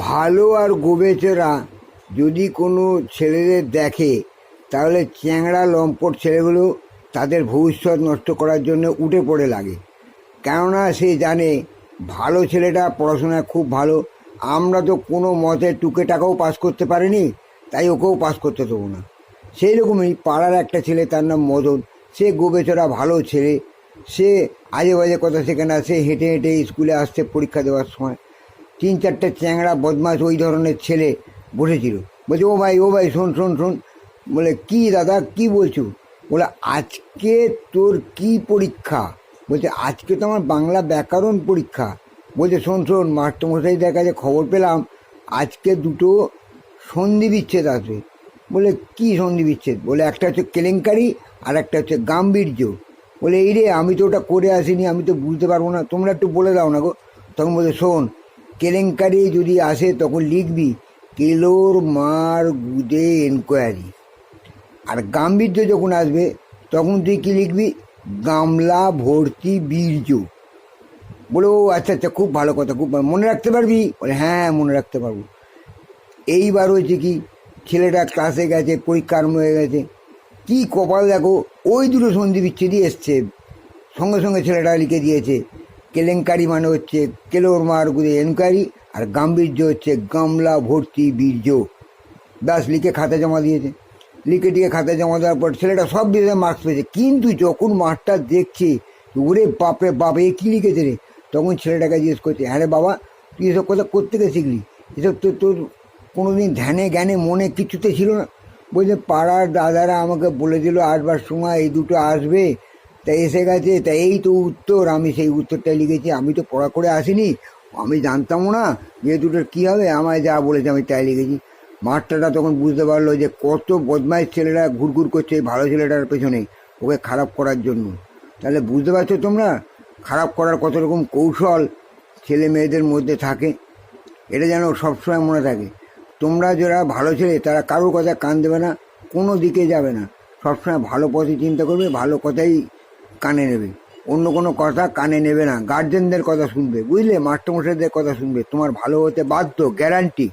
ভালো আর গোবেচেরা যদি কোনো ছেলেদের দেখে তাহলে চ্যাংড়া লম্পট ছেলেগুলো তাদের ভবিষ্যৎ নষ্ট করার জন্য উঠে পড়ে লাগে। কেননা সে জানে ভালো ছেলেটা পড়াশোনায় খুব ভালো, আমরা তো কোনো মতে টুকে টাকাও পাস করতে পারিনি, তাই ওকেও পাস করতে দেবো না। সেই রকমই পাড়ার একটা ছেলে, তার নাম মদন, সে গোবেচরা ভালো ছেলে, সে আজে বাজে কথা শেখে না। সে হেঁটে হেঁটে স্কুলে আসছে পরীক্ষা দেওয়ার সময়, 3-4টে চ্যাংড়া বদমাশ ওই ধরনের ছেলে বসেছিল। বলছে, ও ভাই শোন শোন শোন। বলে, কি দাদা, কি বলছো? বলে, আজকে তোর কি পরীক্ষা? বলছে, আজকে তো আমার বাংলা ব্যাকরণ পরীক্ষা। বলছে, শোন শোন, মাস্টারমশাইদের কাছে খবর পেলাম আজকে দুটো সন্ধি বিচ্ছেদ আসবে। বলে, কি সন্ধি বিচ্ছেদ? বলে, একটা হচ্ছে কেলেঙ্কারি আর একটা হচ্ছে গাম্ভীর্য। বলে, এই রে, আমি তো ওটা করে আসিনি, আমি তো বুঝতে পারবো না, তোমরা একটু বলে দাও না গো। তখন বলছে, শোন, কেলেঙ্কারি যদি আসে তখন লিখবি কেলোর মার গুদে এনকোয়ারি, আর গাম্ভীর্য যখন আসবে তখন তুই কি লিখবি? গামলা ভর্তি বীর্য। বলে, ও আচ্ছা আচ্ছা, খুব ভালো কথা, খুব ভালো, মনে রাখতে পারবি? বলে, হ্যাঁ মনে রাখতে পারবো। এইবার হয়েছে কি, ছেলেটা ক্লাসে গেছে, পরীক্ষা আরম্ভ হয়ে গেছে, কি কপাল দেখো, ওই দুটো সন্ধি বিচ্ছেদই এসছে। সঙ্গে সঙ্গে ছেলেটা লিখে দিয়েছে কেলেঙ্কারি মানে হচ্ছে কেলোর মার গুদে এনকোয়ারি, আর গাম্ভীর্য হচ্ছে গামলা ভর্তি বীর্য। ব্যাস, লিখে খাতা জমা দিয়েছে। লিখে টিকে খাতা জমা দেওয়ার পর ছেলেটা সব বিষয়ে মার্কস পেয়েছে। কিন্তু যখন মাস্টার দেখছে, ওরে বাপরে বাপ, এ কী লিখেছে রে, তখন ছেলেটাকে জিজ্ঞেস করছে, হ্যাঁ রে বাবা, তুই এসব কথা কোত্থেকে শিখলি? এসব তো তোর কোনোদিন ধ্যানে জ্ঞানে মনে কিছুতে ছিল না। বলছে, পাড়ার দাদারা আমাকে বলে দিল আসবার সময় এই দুটো আসবে, তা এসে গেছে, তা এই তো উত্তর, আমি সেই উত্তরটাই লিখেছি, আমি তো পড়া করে আসিনি, আমি জানতামও না যে দুটোর কী হবে, আমায় যা বলেছে আমি তাই লিখেছি। মাস্টারটা তখন বুঝতে পারলো যে কত বদমাইশ ছেলেরা ঘুরঘুর করছে এই ভালো ছেলেটার পেছনে ওকে খারাপ করার জন্য। তাহলে বুঝতে পারছো তোমরা খারাপ করার কত রকম কৌশল ছেলে মেয়েদের মধ্যে থাকে। এটা যেন সবসময় মনে থাকে। তোমরা যারা ভালো ছেলে তারা কারোর কথা কান দেবে না, কোনো দিকে যাবে না, সবসময় ভালো পথে চিন্তা করবে, ভালো কথাই কানে নেবে, অন্য কোনো কথা কানে নেবে না। গার্জেনদের কথা শুনবে, বুঝলে, মাস্টারমশাইদের কথা শুনবে, তোমার ভালো হতে বাধ্য, গ্যারান্টি।